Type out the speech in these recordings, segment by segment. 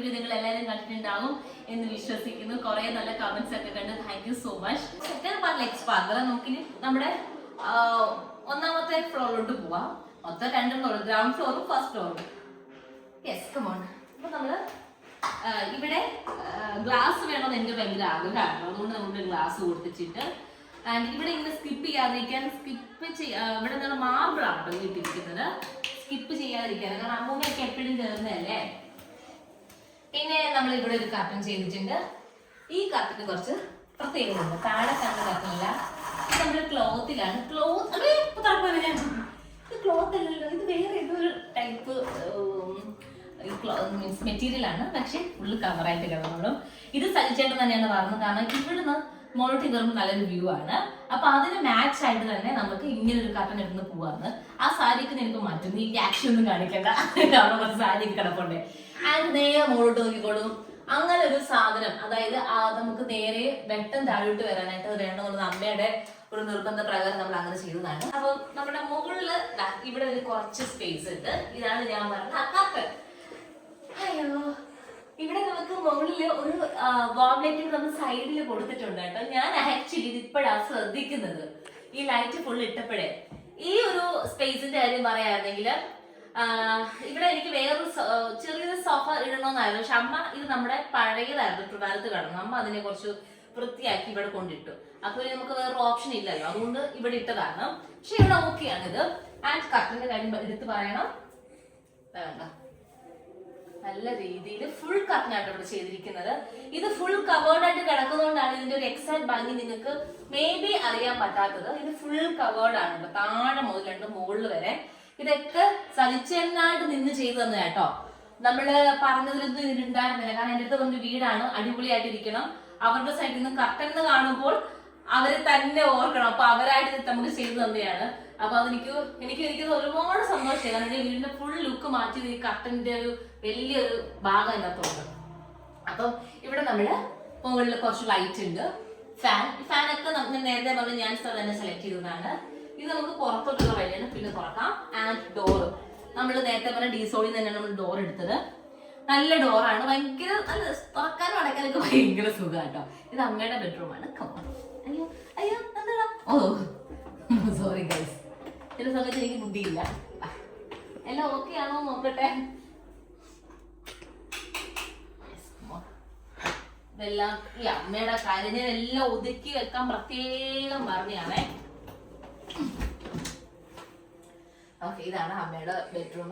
Video നിങ്ങൾ എല്ലാവരും കണ്ടിട്ടുണ്ടാവും എന്ന് വിശ്വസിക്കുന്നു. കുറെ നല്ല കമന്റ്സ് ഒക്കെ കണ്ട് thank you so much. Second part എക്സ്പാർട്ട് നമുക്കിനി നമ്മുടെ ഒന്നാമത്തെ ഫ്ലോറിലോട്ട് പോവാം. മൊത്തം 2 ഫ്ലോർ, ഗ്രൗണ്ട് ഫ്ലോറും ഫസ്റ്റ് ഫ്ലോറും. Yes come on. അപ്പൊ നമ്മള് ഇവിടെ ഗ്ലാസ് വേണമെന്ന് എനിക്ക് ഭയങ്കര ആഗ്രഹമാണ്. അതുകൊണ്ട് നമ്മൾ ഗ്ലാസ് കൊടുത്തിട്ട് ആൻഡ് ഇവിടെ ഇങ്ങനെ സ്കിപ്പ് ചെയ്യാതിരിക്കാൻ ഇവിടെ നിന്ന് മാർബിൾ ആണ് കേട്ടോ ഇട്ടിരിക്കുന്നത്. സ്കിപ്പ് ചെയ്യാതിരിക്കാൻ, കാരണം അമ്മൂമ്മയൊക്കെ എപ്പോഴും കയറുന്നതല്ലേ. പിന്നെ നമ്മൾ ഇവിടെ ഒരു കർട്ടൻ ചെയ്തിട്ടുണ്ട്. ഈ കർട്ടന് കുറച്ച് പ്രത്യേകതയുണ്ട്. താഴെ കണ്ട കർട്ടനല്ല, ഇത് നമ്മുടെ ക്ലോത്തിലാണ്. ഇത് ക്ലോത്ത് അല്ലല്ലോ, ഇത് വേറെ ഏതൊരു ടൈപ്പ് മീൻസ് മെറ്റീരിയൽ ആണ്. പക്ഷെ ഫുള്ള് കവറായിട്ട് കിടന്നോളും. ഇത് സജിച്ചേട്ടൻ തന്നെയാണ് പറഞ്ഞത്, കാരണം ഇവിടുന്ന് മോളോട്ട് കയറുമ്പോൾ നല്ലൊരു വ്യൂ ആണ്. അപ്പൊ അതിന് മാച്ച് ആയിട്ട് തന്നെ നമുക്ക് ഇങ്ങനെ ഒരു കർട്ടൻ എടുന്ന് പോവാന്ന്. ആ സാരിക്ക് നിനക്ക് മാറ്റും, നീ ആക്ഷൻ ഒന്നും കാണിക്കണ്ട, കാരണം കുറച്ച് സാരി കിടപ്പുണ്ട്. ആൻഡ് നേരെ മോളോട്ട് നോക്കിക്കോളും. അങ്ങനെ ഒരു സാധനം, അതായത് നമുക്ക് നേരെ വെട്ടം താഴോട്ട് വരാനായിട്ട് വേണമെന്നുള്ളത് അമ്മയുടെ ഒരു നിർബന്ധ പ്രകാരം നമ്മൾ അങ്ങനെ ചെയ്തതാണ്. അപ്പൊ നമ്മുടെ മുകളില് ഇവിടെ ഒരു കുറച്ച് സ്പേസ് ഉണ്ട്. ഇതാണ് ഞാൻ പറഞ്ഞ കർട്ടൻ. അയ്യോ, ഇവിടെ നമുക്ക് മുകളില് ഒരു വാം ലൈറ്റിംഗ് നമ്മൾ സൈഡിൽ കൊടുത്തിട്ടുണ്ട് കേട്ടോ. ഞാൻ ആക്ച്വലി ഇത് ഇപ്പോഴാണ് ശ്രദ്ധിക്കുന്നത്, ഈ ലൈറ്റ് ഫുൾ ഇട്ടപ്പോഴേ. ഈ ഒരു സ്പേസിന്റെ കാര്യം പറയാണെങ്കിൽ ഇവിടെ എനിക്ക് വേറൊരു ചെറിയൊരു സോഫ ഇടണമെന്നായിരുന്നു. പക്ഷെ അമ്മ ഇത് നമ്മുടെ പഴയതായിരുന്നു, ട്രിവാൻഡ്രത്ത് കിടന്നു. അമ്മ അതിനെ കുറച്ച് വൃത്തിയാക്കി ഇവിടെ കൊണ്ടിട്ടു. അപ്പൊ നമുക്ക് വേറൊരു ഓപ്ഷൻ ഇല്ലല്ലോ, അതുകൊണ്ട് ഇവിടെ ഇട്ടതാണ്. പക്ഷെ ഇവിടെ ഓക്കെയാണ് ഇത്. ആൻഡ് കർട്ടന്റെ കാര്യം എടുത്ത് പറയണം, വേണ്ട, നല്ല രീതിയിൽ ഫുൾ കർട്ടനായിട്ട് ഇവിടെ ചെയ്തിരിക്കുന്നത്. ഇത് ഫുൾ കവേർഡ് ആയിട്ട് കിടക്കുന്നതുകൊണ്ടാണ് ഇതിന്റെ ഒരു എക്സാക്ട് ഭംഗി നിങ്ങൾക്ക് മേ ബി അറിയാൻ പറ്റാത്തത്. ഇത് ഫുൾ കവേർഡ് ആണ്, താഴെ മുതലുണ്ട് മുകളിൽ വരെ. ഇതൊക്കെ സലിച്ചെന്നായിട്ട് നിന്ന് ചെയ്തു തന്നെ കേട്ടോ. നമ്മള് പറഞ്ഞതിലൊന്നും ഇതിലുണ്ടായിരുന്നില്ല, കാരണം എന്റെ അടുത്ത് പറഞ്ഞ വീടാണ്, അടിപൊളിയായിട്ടിരിക്കണം. അവരുടെ സൈഡിൽ നിന്ന് കർട്ടൻ കാണുമ്പോൾ അവരെ തന്നെ ഓർക്കണം. അപ്പൊ അവരായിട്ട് നമുക്ക് ചെയ്തു തന്നെയാണ്. അപ്പൊ എനിക്ക് ഒരുപാട് സന്തോഷമായി, കാരണം എന്റെ വീടിന്റെ ഫുൾ ലുക്ക് മാറ്റി ഈ കർട്ടന്റെ ഒരു വലിയൊരു ഭാഗം അതിനകത്തുണ്ട്. അപ്പം ഇവിടെ നമ്മള് മുകളിൽ കുറച്ച് ലൈറ്റ് ഉണ്ട്, ഫാനൊക്കെ നമുക്ക് നേരത്തെ പറഞ്ഞ് ഞാൻ തന്നെ സെലക്ട് ചെയ്തതാണ്. ഇത് നമുക്ക് പുറത്തോട്ടുള്ള വഴിയാണ്, പിന്നെ തുറക്കാം. ആൻഡ് ഡോറ് നമ്മൾ നേരത്തെ പറഞ്ഞ ഡീസോളിൽ തന്നെയാണ് നമ്മൾ ഡോർ എടുത്തത്. നല്ല ഡോറാണ്, ഭയങ്കര നല്ല, തുറക്കാനും അടയ്ക്കാനൊക്കെ ഭയങ്കര സുഖം കേട്ടോ. ഇത് അമ്മയുടെ ബെഡ്റൂമാണ്. അയ്യോ അയ്യോ എന്താ, ഓ സോറി ഗൈസ്, ചില സമയത്ത് എനിക്ക് ബുദ്ധിയില്ല. എല്ലാം ഓക്കെ ആണോ നോക്കട്ടെ. ഇതെല്ലാം ഈ അമ്മയുടെ കാര്യം ഞാൻ എല്ലാം ഒതുക്കി വെക്കാൻ പ്രത്യേകം പറഞ്ഞാണേ. ഓക്കെ, ഇതാണ് അമ്മയുടെ ബെഡ്റൂം.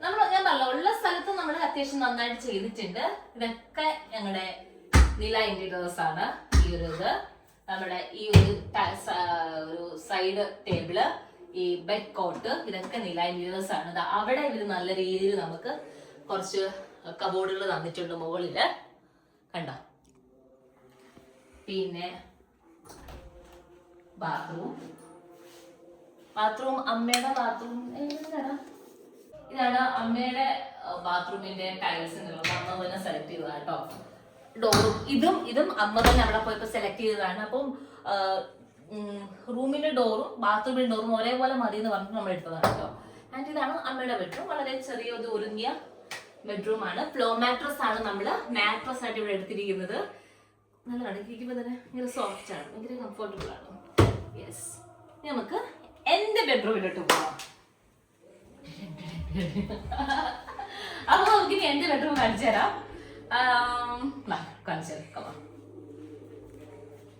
ഞാൻ പറഞ്ഞ ഉള്ള സ്ഥലത്ത് നമ്മൾ അത്യാവശ്യം നന്നായിട്ട് ചെയ്തിട്ടുണ്ട്. ഇതൊക്കെ ഞങ്ങളുടെ നില ഇന്റീരിയേഴ്സ് ആണ്. ഈ ഒരു ഇത് നമ്മുടെ ഈ ഒരു സൈഡ് ടേബിള്, ഈ ബെഡ് കോട്ട്, ഇതൊക്കെ നില ഇന്റീരിയേഴ്സ് ആണ്. അവിടെ ഇവര് നല്ല രീതിയിൽ നമുക്ക് കുറച്ച് കബോർഡുകൾ തന്നിട്ടുണ്ട് മുകളില്, കണ്ടോ. പിന്നെ ബാത്റൂം അമ്മയുടെ ബാത്റൂം ഇതാണ് അമ്മയുടെ ബാത്റൂമിന്റെ ടൈൽസ് ഉള്ളത്. അമ്മ തന്നെ സെലക്ട് ചെയ്തതാണ് കേട്ടോ. ഡോറും ഇതും അമ്മ തന്നെ അവിടെ പോയപ്പോ സെലക്ട് ചെയ്തതാണ്. അപ്പം റൂമിന്റെ ഡോറും ബാത്റൂമിന്റെ ഡോറും ഒരേപോലെ മതി എന്ന് പറഞ്ഞിട്ട് നമ്മൾ എടുത്തതാണ് കേട്ടോ. ആൻഡ് ഇതാണ് അമ്മയുടെ ബെഡ്റൂം. വളരെ ചെറിയൊരു ഒരുങ്ങിയ ബെഡ്റൂം ആണ്. ഫ്ലോ മാട്രസ് ആണ് നമ്മള് മാട്രസ് ആയിട്ട് ഇവിടെ എടുത്തിരിക്കുന്നത്. നല്ല കടക്കിരിക്കുമ്പോ തന്നെ ഭയങ്കര സോഫ്റ്റ് ആണ്, ഭയങ്കര കംഫർട്ടബിൾ ആണ്. യെസ്, നമുക്ക് എന്റെ ബെഡ്റൂമിലോട്ട് പോവാം. അപ്പൊ നമുക്കിനി എന്റെ ബെഡ്റൂം കാണിച്ചു തരാം.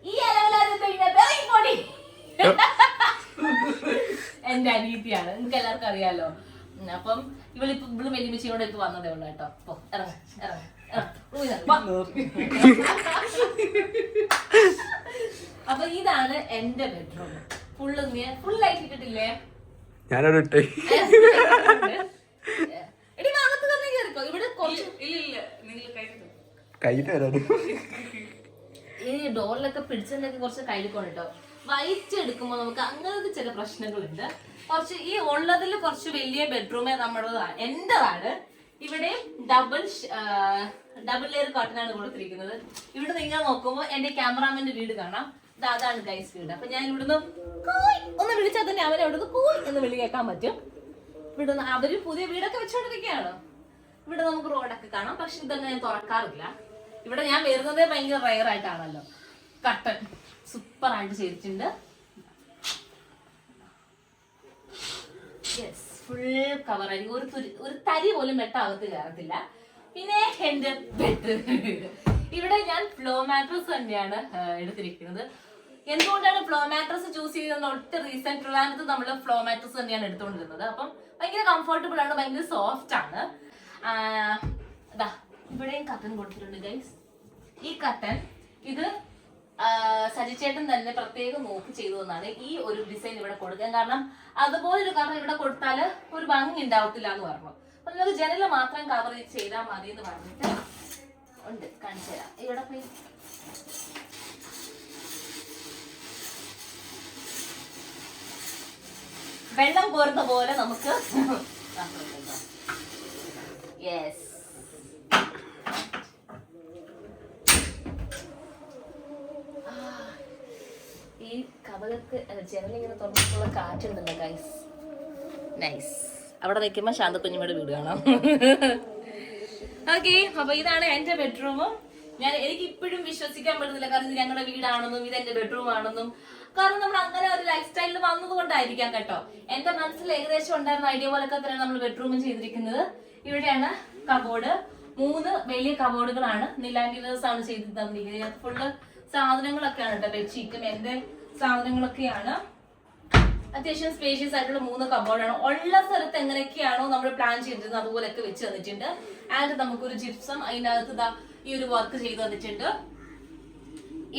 ഈ എന്റെ അനീതിയാണ്, നിങ്ങൾക്ക് എല്ലാവർക്കും അറിയാലോ. അപ്പം ഇവള് വെല്ലുമിച്ചിയോടെ ഇപ്പൊ വന്നതേ ഉള്ളു കേട്ടോ. അപ്പൊ ഇതാണ് എന്റെ ബെഡ്റൂം. ഫുൾ ലൈറ്റ് ഇട്ടിട്ടില്ലേ? ഞാനോട്ടെ ഈ ഡോറിലൊക്കെ പിടിച്ചതിലൊക്കെ കുറച്ച് കയ്യിലിക്കോണം കേട്ടോ. വൈറ്റ് എടുക്കുമ്പോൾ നമുക്ക് അങ്ങനത്തെ ചില പ്രശ്നങ്ങളുണ്ട്. കുറച്ച് ഈ ഉള്ളതിൽ കുറച്ച് വലിയ ബെഡ്റൂമേ നമ്മുടേതാണ്, എന്റേതാണ്. ഇവിടെ ഡബിൾ ലെയർ കർട്ടനാണ് കൊടുത്തിരിക്കുന്നത്. ഇവിടെ നിങ്ങൾ നോക്കുമ്പോൾ എന്റെ ക്യാമറാമാന്റെ വീട് കാണാം. അതാണ് ഗൈസ് വീട്. അപ്പൊ ഞാൻ ഇവിടുന്ന് ഒന്ന് വിളിച്ചാൽ തന്നെ അവരെ അവിടുന്ന് കൂയ് എന്ന് വിളി കേൾക്കാൻ പറ്റും. ഇവിടുന്ന് അവര് പുതിയ വീടൊക്കെ വെച്ചോണ്ടിരിക്കുകയാണ്. ഇവിടെ നമുക്ക് റോഡൊക്കെ കാണാം. പക്ഷെ ഇതൊന്നും ഞാൻ തുറക്കാറില്ല. ഇവിടെ ഞാൻ വരുന്നതേ ഭയങ്കര റയർ ആയിട്ടാണല്ലോ. കട്ടൻ സൂപ്പർ ആയിട്ട് ചെയ്തിട്ടുണ്ട്. യെസ്, ഫുൾ കവർ ആയിരിക്കും. ഒരു തരി പോലും വെട്ടാകത്ത് കയറത്തില്ല. പിന്നെ എന്റെ ബെഡ്, ഇവിടെ ഞാൻ ഫ്ലോ മാട്രസ് തന്നെയാണ് എടുത്തിരിക്കുന്നത്. എന്തുകൊണ്ടാണ് ഫ്ലോ മാട്രസ് ചൂസ് ചെയ്തതെന്ന് ഒറ്റ റീസൺ, ട്രിവാൻഡ്രത്ത് നമ്മൾ ഫ്ലോ മാട്രസ് തന്നെയാണ് എടുത്തുകൊണ്ടിരുന്നത്. അപ്പം ഭയങ്കര കംഫർട്ടബിൾ ആണ്, ഭയങ്കര സോഫ്റ്റ് ആണ്. ഇവിടെയും കട്ടൻ കൊടുത്തിട്ടുണ്ട് ഗൈസ്. ഈ കട്ടൻ ഇത് സജിച്ചേട്ടൻ തന്നെ പ്രത്യേകം നോക്കി ചെയ്തു എന്നാണ് ഈ ഒരു ഡിസൈൻ ഇവിടെ കൊടുക്കാൻ കാരണം. അതുപോലൊരു കട്ടൻ ഇവിടെ കൊടുത്താൽ ഒരു ഭംഗി ഉണ്ടാവത്തില്ല എന്ന് പറഞ്ഞു. അപ്പൊ നിങ്ങൾക്ക് ജനല് മാത്രം കവർ ചെയ്താൽ മതി എന്ന് പറഞ്ഞിട്ട് ഉണ്ട്. കാണിച്ചു തരാം. ഇവിടെ പോയി വെള്ളം കോരുന്ന പോലെ നമുക്ക് യെസ് ഈ കവലക്ക് ജനലിങ്ങനെ തുറന്നിട്ടുള്ള കാറ്റുണ്ടല്ലോ ഗൈസ്, നൈസ്. അവിടെ നിൽക്കുമ്പോൾ ശാന്തക്കുഞ്ഞമ്മയുടെ വീട് കാണാം. ഓക്കെ, അപ്പൊ ഇതാണ് എന്റെ ബെഡ്റൂം. എനിക്ക് ഇപ്പോഴും വിശ്വസിക്കാൻ പറ്റുന്നില്ല, കാരണം ഇത് ഞങ്ങളുടെ വീടാണെന്നും ഇത് എന്റെ ബെഡ്റൂം ആണെന്നും. കാരണം നമ്മൾ അങ്ങനെ ഒരു ലൈഫ് സ്റ്റൈലിൽ വന്നത് കൊണ്ടായിരിക്കാം കേട്ടോ. എന്റെ മനസ്സിൽ ഏകദേശം ഉണ്ടായിരുന്ന ഐഡിയ പോലൊക്കെ തന്നെയാണ് നമ്മൾ ബെഡ്റൂമും ചെയ്തിരിക്കുന്നത്. ഇവിടെയാണ് കബോർഡ്, 3 വലിയ കബോർഡുകളാണ്. നിലാൻഡിലേഴ്സ് ആണ് ചെയ്ത് തന്നിരിക്കുന്നത്. ഫുള്ള് സാധനങ്ങളൊക്കെയാണ് കേട്ടോ, ബെഡ്ഷീറ്റും എന്റെ സാധനങ്ങളൊക്കെയാണ്. അത്യാവശ്യം സ്പേഷ്യസ് ആയിട്ടുള്ള 3 കബോർഡാണ്. ഉള്ള സ്ഥലത്ത് എങ്ങനെയൊക്കെയാണോ നമ്മൾ പ്ലാൻ ചെയ്തിരുന്നത് അതുപോലെയൊക്കെ വെച്ച് തന്നിട്ടുണ്ട്. ആൻഡ് നമുക്കൊരു ജിപ്സം അതിനകത്ത് ഈ ഒരു വർക്ക് ചെയ്ത് തന്നിട്ടുണ്ട്.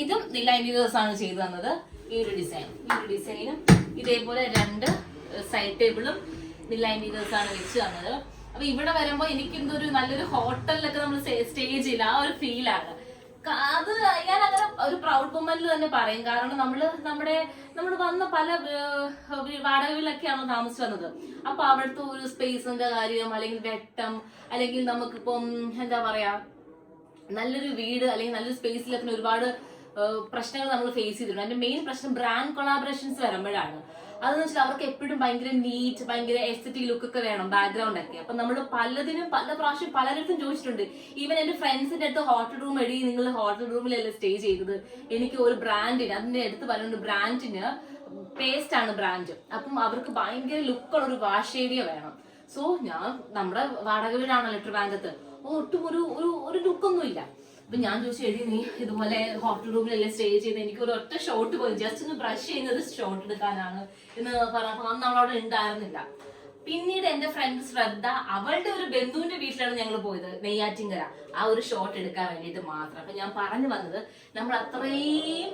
ഇതും നിലാൻഡിലേഴ്സ് ആണ് ചെയ്തു തന്നത്. ഈ ഒരു ഡിസൈനും ഇതേപോലെ 2 സൈഡ് ടേബിളും നിലാൻഡിലേഴ്സ് ആണ് വെച്ച് തന്നത്. അപ്പൊ ഇവിടെ വരുമ്പോ എനിക്കെന്തൊരു നല്ലൊരു ഹോട്ടലിലൊക്കെ നമ്മൾ സ്റ്റേ ചെയ്യില്ല, ആ ഒരു ഫീലാണ്. അത് ഞാൻ അങ്ങനെ ഒരു പ്രൗഡ് മൊമെന്റിൽ തന്നെ പറയും. കാരണം നമ്മൾ വന്ന പല വാടകകളിലൊക്കെയാണ് താമസിച്ചു വന്നത്. അപ്പൊ അവിടുത്തെ ഒരു സ്പേസിന്റെ കാര്യം, അല്ലെങ്കിൽ വെട്ടം, അല്ലെങ്കിൽ നമുക്കിപ്പം എന്താ പറയാ നല്ലൊരു വീട് അല്ലെങ്കിൽ നല്ലൊരു സ്പേസിലൊക്കെ ഒരുപാട് പ്രശ്നങ്ങൾ നമ്മൾ ഫേസ് ചെയ്തിട്ടുണ്ട്. അതിന്റെ മെയിൻ പ്രശ്നം ബ്രാൻഡ് കൊളാബറേഷൻസ് വരുമ്പോഴാണ്. അതെന്ന് വെച്ചാൽ അവർക്ക് എപ്പോഴും ഭയങ്കര നീറ്റ്, ഭയങ്കര എസ്തെറ്റിക് ലുക്ക് ഒക്കെ വേണം, ബാക്ക്ഗ്രൗണ്ട് ഒക്കെ. അപ്പൊ നമ്മൾ പല പ്രാവശ്യം പലരിടത്തും ചോദിച്ചിട്ടുണ്ട്. ഈവൻ എന്റെ ഫ്രണ്ട്സിന്റെ അടുത്ത് ഹോട്ടൽ റൂം എടി, നിങ്ങൾ ഹോട്ടൽ റൂമിലല്ലേ സ്റ്റേ ചെയ്തത്, എനിക്ക് ഒരു ബ്രാൻഡിന് അതിന്റെ അടുത്ത് പറയുന്നുണ്ട് ബ്രാൻഡിന് പേസ്റ്റ് ആണ് ബ്രാൻഡ്. അപ്പം അവർക്ക് ഭയങ്കര ലുക്കുള്ള ഒരു വാഷ് ഏരിയ വേണം. സോ നമ്മുടെ വാടക വീടാണല്ലോ ട്രിവാൻഡ്രത്ത്, ഒട്ടും ഒരു ലുക്കൊന്നും ഇല്ല. അപ്പൊ ഞാൻ ചോദിച്ചു, എഴുതി നീ ഇതുപോലെ ഹോട്ടൽ റൂമിലല്ലേ സ്റ്റേ ചെയ്ത്, എനിക്ക് ഒരു ഒറ്റ ഷോട്ട് പോയി ജസ്റ്റ് ഒന്ന് ബ്രഷ് ചെയ്യുന്നത് ഷോട്ട് എടുക്കാനാണ് എന്ന് പറഞ്ഞപ്പോൾ അന്ന് നമ്മളവിടെ ഉണ്ടായിരുന്നില്ല. പിന്നീട് എന്റെ ഫ്രണ്ട് ശ്രദ്ധ, അവളുടെ ഒരു ബന്ധുവിന്റെ വീട്ടിലാണ് ഞങ്ങൾ പോയത്, നെയ്യാറ്റിൻകര, ആ ഒരു ഷോട്ട് എടുക്കാൻ വേണ്ടിയിട്ട് മാത്രം. അപ്പൊ ഞാൻ പറഞ്ഞു വന്നത്, നമ്മൾ അത്രയും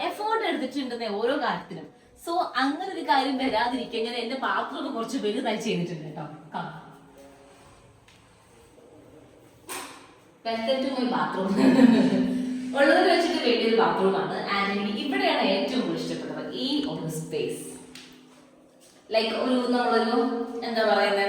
എഫേർട്ട് എടുത്തിട്ടുണ്ടെന്നേ ഓരോ കാര്യത്തിനും. സോ അങ്ങനെ ഒരു കാര്യം വരാതിരിക്കാൻ ഞാൻ എന്റെ ബാത്റൂം കുറച്ച് വലുതായി ചെയ്തിട്ടുണ്ട് കേട്ടോ. ബാത്റൂം ഉള്ളതിൽ വെച്ചിട്ട് വലിയൊരു ബാത്റൂമാണ്. ആൻഡ് എനിക്ക് ഇവിടെയാണ് ഏറ്റവും കൂടുതൽ ഇഷ്ടപ്പെട്ടത് ഈ ഒരു സ്പേസ്. ലൈക്ക് നമ്മളൊരു എന്താ പറയുന്നത്,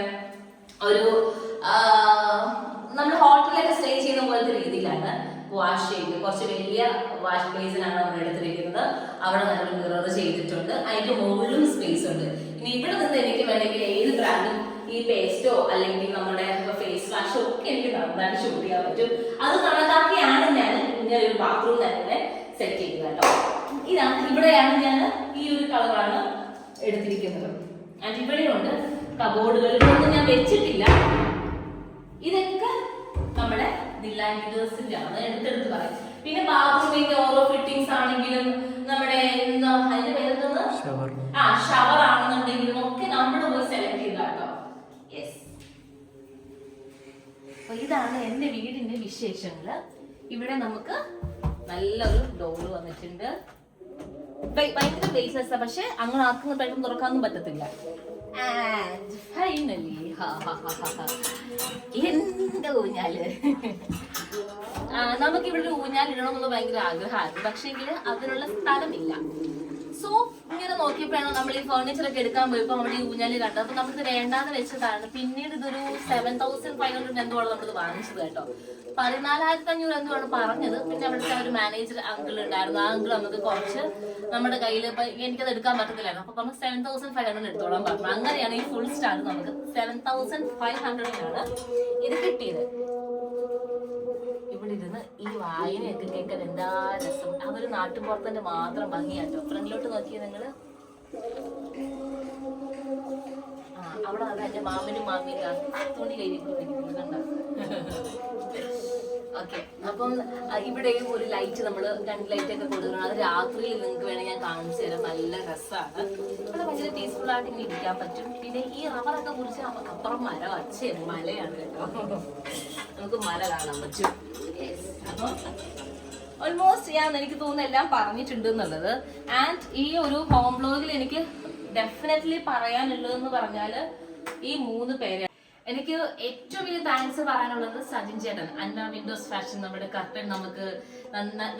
നമ്മൾ ഹോട്ടലിലൊക്കെ സ്റ്റേ ചെയ്യുന്ന പോലത്തെ രീതിയിലാണ് വാഷ് ചെയ്ത് കുറച്ച് വലിയ വാഷ് ബേസിനാണ് നമ്മൾ എടുത്തിരിക്കുന്നത്. അവിടെ നല്ലൊരു മിറർ ചെയ്തിട്ടുണ്ട്. അതിന്റെ മുകളിലും സ്പേസ് ഉണ്ട്. ഇനി ഇവിടെ നിന്ന് എനിക്ക് വേണമെങ്കിൽ ഏത് ബ്രാൻഡും ഈ പേസ്റ്റോ അല്ലെങ്കിൽ നമ്മുടെ ഫേസ് വാഷോ ഒക്കെ എനിക്ക് നന്നായിട്ട് ഷൂട്ട് ചെയ്യാൻ പറ്റും. അത് കണക്കാക്കിയാണ് ഞാൻ ഇങ്ങനെ ഒരു ബാത്റൂം തന്നെ സെറ്റ് ചെയ്തത് കേട്ടോ. ഇവിടെയാണ് ഞാൻ ഈ ഒരു കളറാണ് എടുത്തിരിക്കുന്നത്. ആൻഡ് ഇവിടെയുണ്ട് കബോർഡുകളിലൊന്നും ഞാൻ വെച്ചിട്ടില്ല. ഇതൊക്കെ നമ്മുടെ നിലാൻഡിലേഴ്സിന്റെ ആണ്, എടുത്തെടുത്ത് പറയും. പിന്നെ ബാത്റൂമിന്റെ ഓരോ ഫിറ്റിംഗ്സ് ആണെങ്കിലും നമ്മുടെ എന്താ അതിന്റെ പേരെന്താ ഷവർ ആണെന്നുണ്ടെങ്കിലും ഒക്കെ നമ്മൾ പോയി സെലക്ട് ചെയ്ത കേട്ടോ. യെസ്, അപ്പൊ ഇതാണ് എന്റെ വീടിന്റെ വിശേഷങ്ങള്. ഇവിടെ നമുക്ക് നല്ലൊരു ഡോറ് വന്നിട്ടുണ്ട്. ഭയങ്കര ബേസ്ലെസ്, പക്ഷെ അങ്ങനെ ആക്കുന്ന പെട്ടെന്ന് തുറക്കാനൊന്നും പറ്റത്തില്ല. ആൻഡ് ഫൈനലി എന്റെ ഊഞ്ഞാല്, നമുക്ക് ഇവിടെ ഒരു ഊഞ്ഞാൽ ഇടണമെന്നുള്ള ഭയങ്കര ആഗ്രഹമായിരുന്നു. പക്ഷെ അതിനുള്ള സ്ഥലമില്ല. സോ സോ ഇങ്ങനെ നോക്കിയപ്പോഴാണ് നമ്മൾ ഈ ഫർണിച്ചർ ഒക്കെ എടുക്കാൻ പോയപ്പോൾ അവിടെ ഈ ഊഞ്ഞാലി കണ്ടത്. അപ്പൊ നമുക്ക് വേണ്ടാന്ന് വെച്ചതാണ്. പിന്നീട് ഇതൊരു 7,500 എന്തോ നമ്മളിത് വാങ്ങിച്ചത് കേട്ടോ. 14,500 എന്തോ ആണ് പറഞ്ഞത്. പിന്നെ അവിടുത്തെ ഒരു മാനേജർ അങ്കിൾ ഉണ്ടായിരുന്നു. ആ അങ്കിൾ നമുക്ക് കുറച്ച് നമ്മുടെ കയ്യിൽ എനിക്കത് എടുക്കാൻ പറ്റത്തില്ലായിരുന്നു. അപ്പൊ പറഞ്ഞു 7,500 എടുത്തോളാൻ പറഞ്ഞു. അങ്ങനെയാണ് ഈ ഫുൾ സ്റ്റാർ നമുക്ക് 7,500 ഇത് കിട്ടിയത്. ഇവിടെ ഇരുന്ന് ഈ വായനയൊക്കെ കേൾക്കാൻ എന്താ രസം. അതൊരു നാട്ടുപുറത്തിന്റെ മാത്രം ഭംഗിയാട്ടോ. ഫ്രണ്ടിലോട്ട് നോക്കിയത് നിങ്ങള്. അവിടെ അത് എന്റെ മാമനും മാമിയും തുണി കയ്യിലിരിക്കുന്നുണ്ടോ? ഓക്കെ. അപ്പം ഇവിടെയും ഒരു ലൈറ്റ്, നമ്മൾ 2 ലൈറ്റ് ഒക്കെ കൊടുക്കണം. അത് രാത്രിയിൽ നിങ്ങൾക്ക് വേണമെങ്കിൽ ഞാൻ കാണിച്ചു തരാം. നല്ല രസമാണ്. ഇവിടെ ഭയങ്കര പീസ്ഫുൾ ആയിട്ട് ഇങ്ങനെ ഇരിക്കാൻ പറ്റും. പിന്നെ ഈ റബ്ബറൊക്കെ കുറിച്ച് അപ്പുറം മരം അച്ഛൻ മലയാണ് കേട്ടോ. നമുക്ക് മല കാണാൻ പറ്റും. അപ്പം ഓൾമോസ്റ്റ് ഞാൻ എനിക്ക് തോന്നുന്നു എല്ലാം പറഞ്ഞിട്ടുണ്ട് എന്നുള്ളത്. ആൻഡ് ഈ ഒരു ഹോം ബ്ലോഗിൽ എനിക്ക് ഡെഫിനറ്റ്ലി പറയാനുള്ളതെന്ന് പറഞ്ഞാല് ഈ 3 പേരെ. എനിക്ക് ഏറ്റവും വലിയ താങ്ക്സ് പറയാനുള്ളത് സജിൻ ചേട്ടൻ, അന്ന വിൻഡോസ് ഫാഷൻ. നമ്മുടെ കർട്ടൻ നമുക്ക്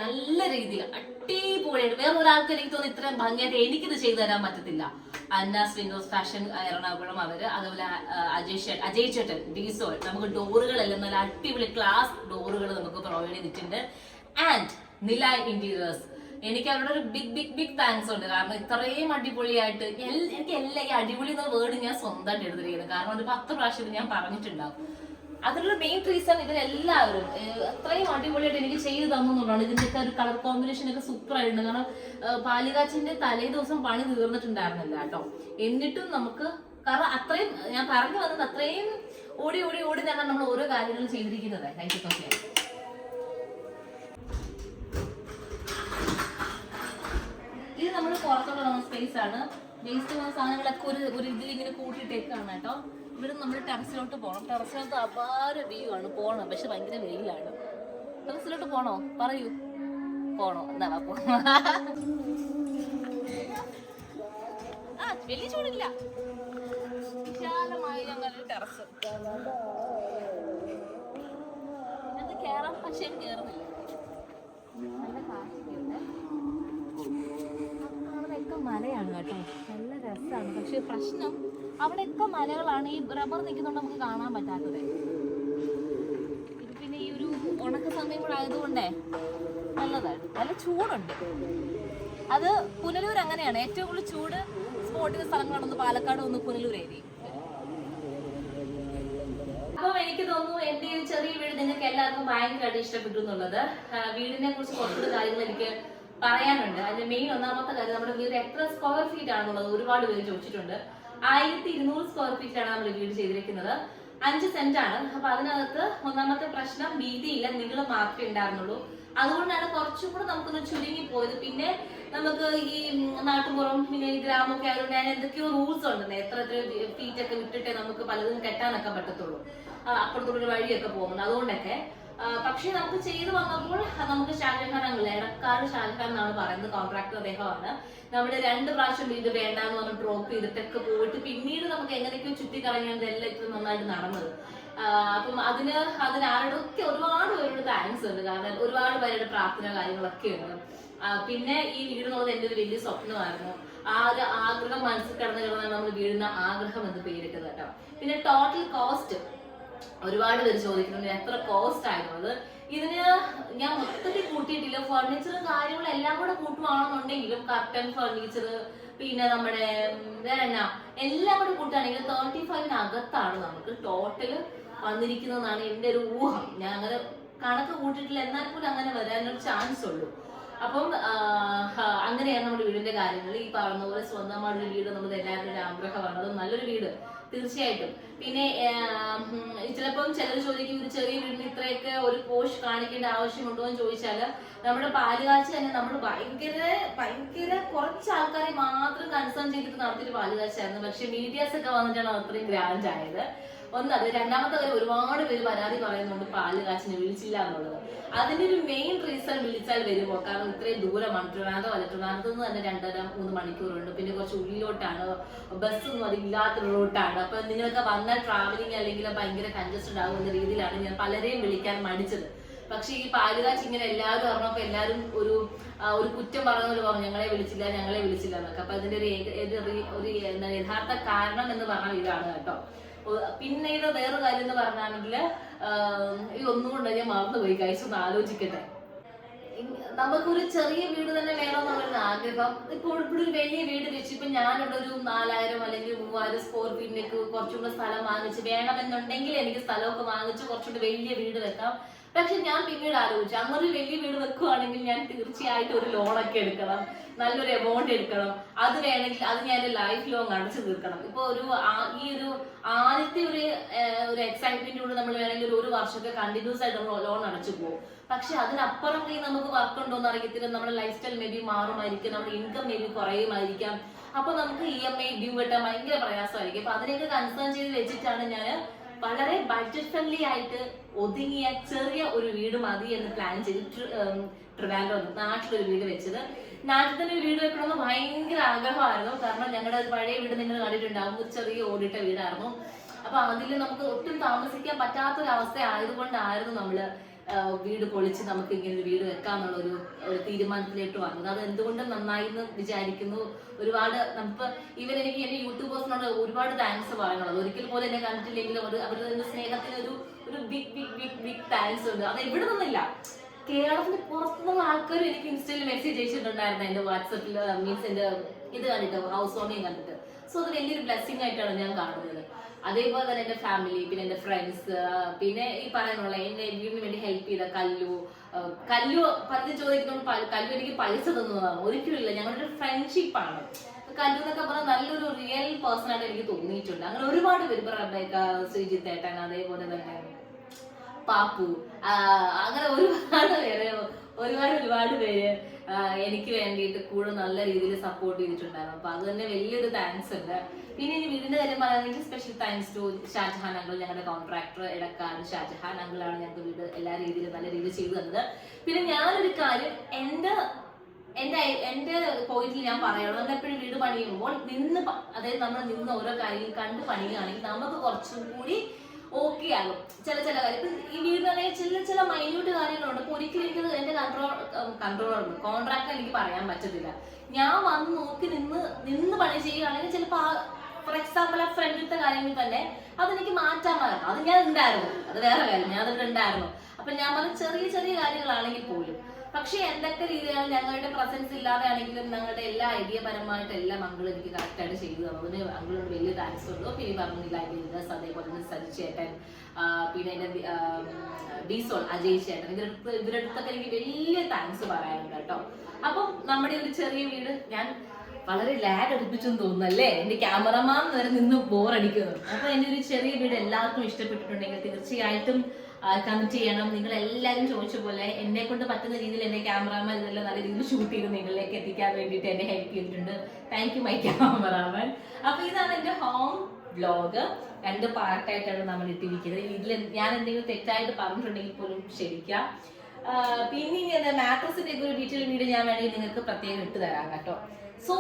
നല്ല രീതിയിൽ അടിപൊളിയായിട്ട്, വേറെ ഒരാൾക്ക് എനിക്ക് തോന്നുന്നു ഇത്രയും ഭംഗിയായിട്ട് എനിക്കിത് ചെയ്തു തരാൻ പറ്റത്തില്ല. അന്നാസ് വിൻഡോസ് ഫാഷൻ എറണാകുളം അവര്, അതുപോലെ അജയ് ചേട്ടൻ ഡീസോൾ, നമുക്ക് ഡോറുകളെല്ലാം നല്ല അടിപൊളി ക്ലാസ് ഡോറുകൾ നമുക്ക് പ്രൊവൈഡ് ചെയ്തിട്ടുണ്ട്. ആൻഡ് നിലായ് ഇന്റീരിയേഴ്സ്, എനിക്ക് അവരുടെ ഒരു ബിഗ് താങ്ക്സ് ഉണ്ട്. കാരണം ഇത്രയും അടിപൊളിയായിട്ട് എനിക്ക് എല്ലാ ഈ അടിപൊളി എന്ന വേർഡ് ഞാൻ സ്വന്തമായിട്ട് എടുത്തിരിക്കുന്നത്. കാരണം ഒരു 10 പ്രാവശ്യം ഞാൻ പറഞ്ഞിട്ടുണ്ടാവും. അതിനുള്ള മെയിൻ റീസൺ ഇവരെല്ലാവരും അത്രയും അടിപൊളിയായിട്ട് എനിക്ക് ചെയ്തു തന്നുള്ളതാണ്. ഇതിന്റെയൊക്കെ ഒരു കളർ കോമ്പിനേഷൻ ഒക്കെ സൂപ്പർ ആയിട്ടുണ്ട്. കാരണം പാലുകാച്ചിന്റെ തലേ ദിവസം പണി തീർന്നിട്ടുണ്ടായിരുന്നില്ല കേട്ടോ. എന്നിട്ടും നമുക്ക്, കാരണം അത്രയും ഞാൻ പറഞ്ഞു വന്നത് അത്രയും ഓടി തന്നെ നമ്മൾ ഓരോ കാര്യങ്ങളും ചെയ്തിരിക്കുന്നത്. ലൈറ്റൊക്കെ ഇത് നമ്മൾ പുറത്തുള്ള സ്പേസ് ആണ്. വേസ്റ്റ് പോകുന്ന സാധനങ്ങളൊക്കെ ഒരു ഇതിൽ ഇങ്ങനെ കൂട്ടിയിട്ടേക്കാണ് കേട്ടോ. ഇവിടെ നമ്മൾ ടെറസിലോട്ട് പോകണം. ടെറസിലോട്ട് അപാര വ്യൂ ആണ്. പോകണം, പക്ഷെ ഭയങ്കര വെയിലാണ്. ടെറസിലോട്ട് പോണോ? പറയൂ, പോണോ? എന്താ വലിയ ചൂടില്ല. വിശാലമായി ഞങ്ങളുടെ ടെറസ്. അത് കേറാൻ പക്ഷേ കേറുന്നില്ല. നല്ല കാറ്റൊക്കെയുണ്ട്. അവിടെയൊക്കെ മലയാണ് കേട്ടോ. നല്ല രസമാണ്. പക്ഷെ പ്രശ്നം അവിടെയൊക്കെ മലകളാണ്. ഈ റബ്ബർ നിൽക്കുന്നുണ്ട് നമുക്ക് കാണാൻ പറ്റാത്തത്. ഇത് പിന്നെ ഈ ഒരു ഉണക്ക സമയം കൂടെ ആയതുകൊണ്ടേ നല്ലതാണ്. നല്ല ചൂടുണ്ട്. അത് പുനലൂർ അങ്ങനെയാണ്. ഏറ്റവും കൂടുതൽ ചൂട് സ്പോട്ട് ചെയ്ത സ്ഥലങ്ങളാണ് പാലക്കാട്, പുനലൂർ ഏരിയ. അപ്പം എനിക്ക് തോന്നുന്നു എന്റെ ഈ ചെറിയ വീട് നിങ്ങൾക്ക് എല്ലാവർക്കും ഭയങ്കരമായിട്ട് ഇഷ്ടപ്പെട്ടു എന്നുള്ളത്. വീടിനെ കുറിച്ച് കുറച്ചുകൂടി കാര്യങ്ങൾ എനിക്ക് പറയാനുണ്ട്. അതിന്റെ മെയിൻ ഒന്നാമത്തെ കാര്യം, നമ്മുടെ വീട് എത്ര സ്ക്വയർ ഫീറ്റ് ആണെന്നുള്ളത് ഒരുപാട് പേര് ചോദിച്ചിട്ടുണ്ട്. 1200 സ്ക്വയർ ഫീറ്റിലാണ് നമ്മൾ വീട് ചെയ്തിരിക്കുന്നത്. 5 സെന്റ് ആണ്. അപ്പൊ അതിനകത്ത് ഒന്നാമത്തെ പ്രശ്നം വീതിയില്ല, നീളം മാത്രമേ ഉണ്ടായിരുന്നുള്ളൂ. അതുകൊണ്ടാണ് കുറച്ചും കൂടെ നമുക്കൊന്ന് ചുരുങ്ങി പോയത്. പിന്നെ നമുക്ക് ഈ നാട്ടുപുറം പിന്നെ ഈ ഗ്രാമമൊക്കെ ആയതുകൊണ്ട് ഞാൻ എന്തൊക്കെയോ റൂൾസ് ഉണ്ട്. എത്ര ഫീറ്റ് ഒക്കെ വിട്ടിട്ടേ നമുക്ക് പലതും കെട്ടാനൊക്കെ പറ്റത്തുള്ളൂ. അപ്പുറത്തോടൊരു വഴിയൊക്കെ പോകുന്നത്. അതുകൊണ്ടൊക്കെ പക്ഷെ നമുക്ക് ചെയ്തു വന്നപ്പോൾ നമുക്ക് ഷാജഹാൻ അങ്കിൾ, എടക്കാട് ഷാജഹാൻ എന്നാണ് പറയുന്നത്, കോൺട്രാക്ടർ അദ്ദേഹമാണ്. നമ്മുടെ 2 പ്രാവശ്യം വീട് വേണ്ടാന്ന് പറഞ്ഞ് ഡ്രോപ്പ് ചെയ്തിട്ടൊക്കെ പോയിട്ട് പിന്നീട് നമുക്ക് എങ്ങനെയൊക്കെയോ ചുറ്റിക്കറങ്ങിയാണ് ഇതെല്ലാം ഇത്ര നന്നായിട്ട് നടന്നത്. അപ്പം അതിനാരോടൊക്കെ ഒരുപാട് പേരോട് താങ്ക്സ് ഉണ്ട്. കാരണം ഒരുപാട് പേരുടെ പ്രാർത്ഥന കാര്യങ്ങളൊക്കെ ഉണ്ട്. പിന്നെ ഈ വീട് എന്നുള്ളത് എൻ്റെ ഒരു വലിയ സ്വപ്നമായിരുന്നു. ആ ഒരു ആഗ്രഹം മനസ്സിൽ കിടന്നാണ് നമ്മൾ വീടിന് ആഗ്രഹം എന്ന് പേരിട്ടത് കേട്ടോ. പിന്നെ ടോട്ടൽ കോസ്റ്റ് ഒരുപാട് പേര് ചോദിക്കുന്നുണ്ട് എത്ര കോസ്റ്റ് ആയിരുന്നത്. ഇതിന് ഞാൻ മൊത്തത്തിൽ കൂട്ടിയിട്ടില്ല. ഫർണിച്ചറും കാര്യങ്ങളും എല്ലാം കൂടെ കൂട്ടുവാണെന്നുണ്ടെങ്കിലും കർട്ടൻ, ഫർണിച്ചർ, പിന്നെ നമ്മുടെ വേറെ എല്ലാം കൂടെ കൂട്ടുകയാണെങ്കിൽ 35-നകത്താണ് നമുക്ക് ടോട്ടല് വന്നിരിക്കുന്നതെന്നാണ് എൻ്റെ ഒരു ഊഹം. ഞാൻ അങ്ങനെ കണക്ക് കൂട്ടിയിട്ടില്ല, എന്നാൽ പോലും അങ്ങനെ വരാനൊരു ചാൻസ് ഉള്ളൂ. അപ്പം അങ്ങനെയാണ് നമ്മുടെ വീടിന്റെ കാര്യങ്ങൾ. ഈ പറഞ്ഞ പോലെ സ്വന്തമായിട്ടൊരു വീട് നമ്മുടെ എല്ലാവരുടെ ഒരു ആഗ്രഹമാണ്. അത് നല്ലൊരു വീട് തീർച്ചയായിട്ടും. പിന്നെ ചിലപ്പം ചിലർ ചോദിക്കും ഒരു ചെറിയ വീടിന് ഇത്രയൊക്കെ ഒരു പോഷ് കാണിക്കേണ്ട ആവശ്യമുണ്ടോ എന്ന് ചോദിച്ചാല്, നമ്മുടെ പാലുകാച്ചി തന്നെ നമ്മൾ ഭയങ്കര കുറച്ച് ആൾക്കാരെ മാത്രം കൺസേൺ ചെയ്തിട്ട് നടത്തിയൊരു പാലുകാച്ചായിരുന്നു. പക്ഷെ മീഡിയാസ് ഒക്കെ വന്നിട്ടാണ് അത്രയും ഗ്രാൻഡ് ആയത്. ഒന്നത്. രണ്ടാമത്തെ കാര്യം, ഒരുപാട് പേര് പരാതി പറയുന്നുണ്ട് പാലുകാച്ചിനെ വിളിച്ചില്ല എന്നുള്ളത്. അതിന്റെ ഒരു മെയിൻ റീസൺ വിളിച്ചാൽ വരുമോ, കാരണം ഇത്രയും ദൂരമാണ്. ട്രിവാൻഡ്രത്ത് നിന്ന് തന്നെ 2.5-3 മണിക്കൂറുണ്ട്. പിന്നെ കുറച്ച് ഉള്ളിലോട്ടാണ്, ബസ്സൊന്നും അതില്ലാത്ത റൂട്ടാണ്. അപ്പൊ നിങ്ങൾക്ക് വന്നാൽ ട്രാവലിംഗ് അല്ലെങ്കിൽ ഭയങ്കര കൺജസ്റ്റഡ് ആകുന്ന രീതിയിലാണ് ഞാൻ പലരെയും വിളിക്കാൻ മടിച്ചത്. പക്ഷെ ഈ പാലുകാച്ചി ഇങ്ങനെ എല്ലാവരും പറഞ്ഞപ്പോ എല്ലാവരും ഒരു കുറ്റം പറഞ്ഞ പറഞ്ഞു ഞങ്ങളെ വിളിച്ചില്ല എന്നൊക്കെ. അപ്പൊ അതിന്റെ ഒരു എന്താ യഥാർത്ഥ കാരണം എന്ന് പറഞ്ഞാൽ ഇതാണ് കേട്ടോ. പിന്നെ ഇത് വേറൊരു കാര്യം എന്ന് പറഞ്ഞാണെങ്കിൽ ഒന്നുകൊണ്ട് ഞാൻ മറന്നുപോയി, കഴിച്ചൊന്ന് ആലോചിക്കട്ടെ. നമുക്കൊരു ചെറിയ വീട് തന്നെ വേണമെന്നുള്ളൊരു ആഗ്രഹം. ഇപ്പോൾ ഇവിടെ ഒരു വലിയ വീട് വെച്ച് ഇപ്പൊ ഞാനിവിടെ ഒരു 4000 അല്ലെങ്കിൽ 3000 സ്ക്വയർ ഫീറ്റിലേക്ക് കുറച്ചുകൂടെ സ്ഥലം വാങ്ങിച്ച് വേണമെന്നുണ്ടെങ്കിൽ എനിക്ക് സ്ഥലമൊക്കെ വാങ്ങിച്ച് കുറച്ചുകൂടി വലിയ വീട് വെക്കാം. പക്ഷെ ഞാൻ പിന്നീട് ആലോചിച്ചു, അങ്ങനെ ഒരു വലിയ വീട് വെക്കുകയാണെങ്കിൽ ഞാൻ തീർച്ചയായിട്ടും ഒരു ലോണൊക്കെ എടുക്കണം, നല്ലൊരു എമൗണ്ട് എടുക്കണം. അത് വേണമെങ്കിൽ അത് ഞാൻ ലൈഫ് ലോങ് അടച്ചു തീർക്കണം. ഇപ്പൊ ഈ ഒരു ആദ്യത്തെ ഒരു എക്സൈറ്റ്മെന്റിലൂടെ നമ്മൾ വേണമെങ്കിൽ ഒരു വർഷമൊക്കെ കണ്ടിന്യൂസ് ആയിട്ട് ലോൺ അടച്ചു പോകും. പക്ഷെ അതിനപ്പുറം നമുക്ക് വർക്ക് ഉണ്ടോ എന്ന് അറിയത്തില്ല. നമ്മുടെ ലൈഫ് സ്റ്റൈൽ മേ ബി മാറുമായിരിക്കും, നമ്മുടെ ഇൻകം മേ ബി കുറയുമായിരിക്കാം. അപ്പൊ നമുക്ക് EMI ഡ്യൂ കിട്ടാൻ ഭയങ്കര പ്രയാസമായിരിക്കും. അപ്പൊ അതിനെയൊക്കെ കൺസേൺ ചെയ്ത് വെച്ചിട്ടാണ് ഞാൻ വളരെ ബഡ്ജറ്റ് ഫ്രണ്ട്ലി ആയിട്ട് ഒതുങ്ങിയ ചെറിയ ഒരു വീട് മതി എന്ന് പ്ലാൻ ചെയ്ത് ട്രിവാൻഡ്രം നാട്ടിലൊരു വീട് വെച്ചത്. നാട്ടിൽ തന്നെ ഒരു വീട് വെക്കണമെന്ന് ഭയങ്കര ആഗ്രഹമായിരുന്നു. കാരണം ഞങ്ങളുടെ പഴയ വീട് നിങ്ങൾ കണ്ടിട്ടുണ്ടാകും, ഒരു ചെറിയ ഓടിട്ട വീടായിരുന്നു. അപ്പൊ അതിൽ നമുക്ക് ഒട്ടും താമസിക്കാൻ പറ്റാത്തൊരവസ്ഥ ആയതുകൊണ്ടായിരുന്നു നമ്മള് വീട് പൊളിച്ച് നമുക്ക് ഇങ്ങനെ ഒരു വീട് വെക്കാന്നുള്ള ഒരു തീരുമാനത്തിലേക്ക് വന്നത്. അത് എന്തുകൊണ്ടും നന്നായി എന്ന് വിചാരിക്കുന്നു. ഒരുപാട് നമുക്ക് എനിക്ക് എന്റെ യൂട്യൂബേഴ്സിനോട് ഒരുപാട് താങ്ക്സ് പറയാനുള്ളത്. ഒരിക്കൽ പോലും എന്നെ കണ്ടിട്ടില്ലെങ്കിലും അവരുടെ സ്നേഹത്തിന് ഒരു ബിഗ് താങ്ക്സ് ഉണ്ട്. അത് എവിടെ നിന്നില്ല, കേരളത്തിന് പുറത്തുനിന്നുള്ള ആൾക്കാരും എനിക്ക് ഇൻസ്റ്റയിൽ മെസ്സേജ് അയച്ചിട്ടുണ്ടായിരുന്നു എന്റെ വാട്സപ്പിൽ, മീൻസ് എന്റെ ഇത് കണ്ടിട്ട്, ഹൗസ് വാമിങ് കണ്ടിട്ട്. സോ അത് വലിയൊരു ബ്ലെസ്സിങ് ആയിട്ടാണ് ഞാൻ കാണുന്നത്. അതേപോലെ തന്നെ എന്റെ ഫാമിലി, പിന്നെ എന്റെ ഫ്രണ്ട്സ്, പിന്നെ ഈ പറയാനുള്ള എന്നെ വീടിന് വേണ്ടി ഹെൽപ്പ് ചെയ്ത കല്ലു പലരും ചോദിക്കുമ്പോൾ കല്ലു എനിക്ക് പൈസ തന്നതാണ്, ഒരിക്കലുമില്ല. ഞങ്ങളുടെ ഒരു ഫ്രണ്ട്ഷിപ്പാണ്. കല്ലു എന്നൊക്കെ പറഞ്ഞാൽ നല്ലൊരു റിയൽ പേഴ്സൺ ആയിട്ട് എനിക്ക് തോന്നിയിട്ടുണ്ട്. അങ്ങനെ ഒരുപാട് പേര്, റബേക്ക, ശ്രീജിത്ത് ഏട്ടൻ, അതേപോലെ തന്നെ പാപ്പു, അങ്ങനെ ഒരുപാട് പേര് എനിക്ക് വേണ്ടിയിട്ട് കൂടെ നല്ല രീതിയിൽ സപ്പോർട്ട് ചെയ്തിട്ടുണ്ടായിരുന്നു. അപ്പൊ അത് തന്നെ വലിയൊരു താങ്ക്സ് ഉണ്ട്. പിന്നെ ഇനി വീടിന്റെ കാര്യം പറയുകയാണെങ്കിൽ special thanks to Shajahan uncle, ഞങ്ങളുടെ കോൺട്രാക്ടർ ഇടക്കാരൻ ഷാജഹാൻ അങ്കിളാണ് ഞങ്ങൾക്ക് വീട് എല്ലാ രീതിയിലും നല്ല രീതിയിൽ ചെയ്തു തന്നത്. പിന്നെ ഞാനൊരു കാര്യം എന്റെ പോയിന്റിൽ ഞാൻ പറയണം, നമ്മൾ എപ്പോഴും വീട് പണിയുമ്പോൾ അതായത് നമ്മൾ നിന്ന് ഓരോ കാര്യം കണ്ട് പണിയുകയാണെങ്കിൽ നമുക്ക് കുറച്ചും കൂടി ഓക്കെ ആകും. ചില കാര്യം ഇപ്പൊ ഈ വീടിനെ ചില മൈന്യൂട്ട് കാര്യങ്ങളുണ്ട്. ഇപ്പൊ ഒരിക്കലും എനിക്ക് എന്റെ കൺട്രോളറുണ്ട്, കോൺട്രാക്ടർ എനിക്ക് പറയാൻ പറ്റത്തില്ല. ഞാൻ വന്ന് നോക്കി നിന്ന് പണി ചെയ്യുകയാണെങ്കിൽ ചിലപ്പോ ഫോർ എക്സാമ്പിൾ ആ ഫ്രണ്ടിലത്തെ കാര്യങ്ങൾ തന്നെ അതെനിക്ക് മാറ്റാമായിരുന്നു. അത് ഞാൻ ഉണ്ടായിരുന്നു, അത് വേറെ കാര്യം, ഞാൻ അതിവിടെ ഉണ്ടായിരുന്നു. അപ്പൊ ഞാൻ പറഞ്ഞ ചെറിയ കാര്യങ്ങളാണെങ്കിൽ പോലും, പക്ഷെ എന്തൊക്കെ രീതിയിലാണ് ഞങ്ങളുടെ പ്രസൻസ് ഇല്ലാതെ ആണെങ്കിലും ഞങ്ങളുടെ എല്ലാ ഐഡിയ പരമായിട്ട് എല്ലാം അങ്കിൾ എനിക്ക് കറക്റ്റ് ആയിട്ട് ചെയ്തു തന്നതിന് അങ്കിളിനോട് വലിയ താങ്ക്സ് ഉണ്ട്. പിന്നെ പറഞ്ഞില്ല ഐഡിയസ്, അതേപോലെ തന്നെ സജി ചേട്ടൻ, പിന്നെ എന്റെ ഡീസോൾ അജയ് ചേട്ടൻ, ഇവരുടെ അടുത്തൊക്കെ എനിക്ക് വലിയ താങ്ക്സ് പറയാനുണ്ട് കേട്ടോ. അപ്പം നമ്മുടെ ഒരു ചെറിയ വീട് ഞാൻ വളരെ ലാഗ് അടുപ്പിച്ചെന്ന് തോന്നുന്നല്ലേ, എന്റെ ക്യാമറമാൻ വരെ നിന്ന് ബോറടിക്കുന്നു. അപ്പൊ എന്റെ ഒരു ചെറിയ വീട് എല്ലാവർക്കും ഇഷ്ടപ്പെട്ടിട്ടുണ്ടെങ്കിൽ തീർച്ചയായിട്ടും കമന്റ് ചെയ്യണം. നിങ്ങൾ എല്ലാവരും ചോദിച്ച പോലെ എന്നെ കൊണ്ട് പറ്റുന്ന രീതിയിൽ എന്റെ ക്യാമറാമാൻ ഇതെല്ലാം നല്ല രീതിയിൽ ഷൂട്ട് ചെയ്ത് നിങ്ങളിലേക്ക് എത്തിക്കാൻ വേണ്ടിയിട്ട് എന്നെ ഹെൽപ്പ് ചെയ്തിട്ടുണ്ട്. Thank you my cameraman. അപ്പൊ ഇതാണ് എന്റെ ഹോം വ്ലോഗ്. 2 പാർട്ടായിട്ടാണ് നമ്മൾ ഇട്ടിരിക്കുന്നത്. ഇതിൽ ഞാൻ എന്തെങ്കിലും തെറ്റായിട്ട് പറഞ്ഞിട്ടുണ്ടെങ്കിൽ പോലും ക്ഷമിക്കാം. പിന്നെ മാട്രസിന്റെ ഒരു ഡീറ്റെയിൽ വീഡിയോ ഞാൻ വേണമെങ്കിൽ നിങ്ങൾക്ക് പ്രത്യേകം ഇട്ട് തരാം കേട്ടോ. സോ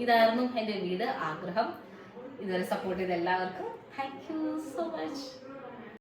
ഇതായിരുന്നു എന്റെ വീട് ആഗ്രഹം. ഇതുവരെ സപ്പോർട്ട് ചെയ്ത എല്ലാവർക്കും താങ്ക് യു സോ മച്ച്.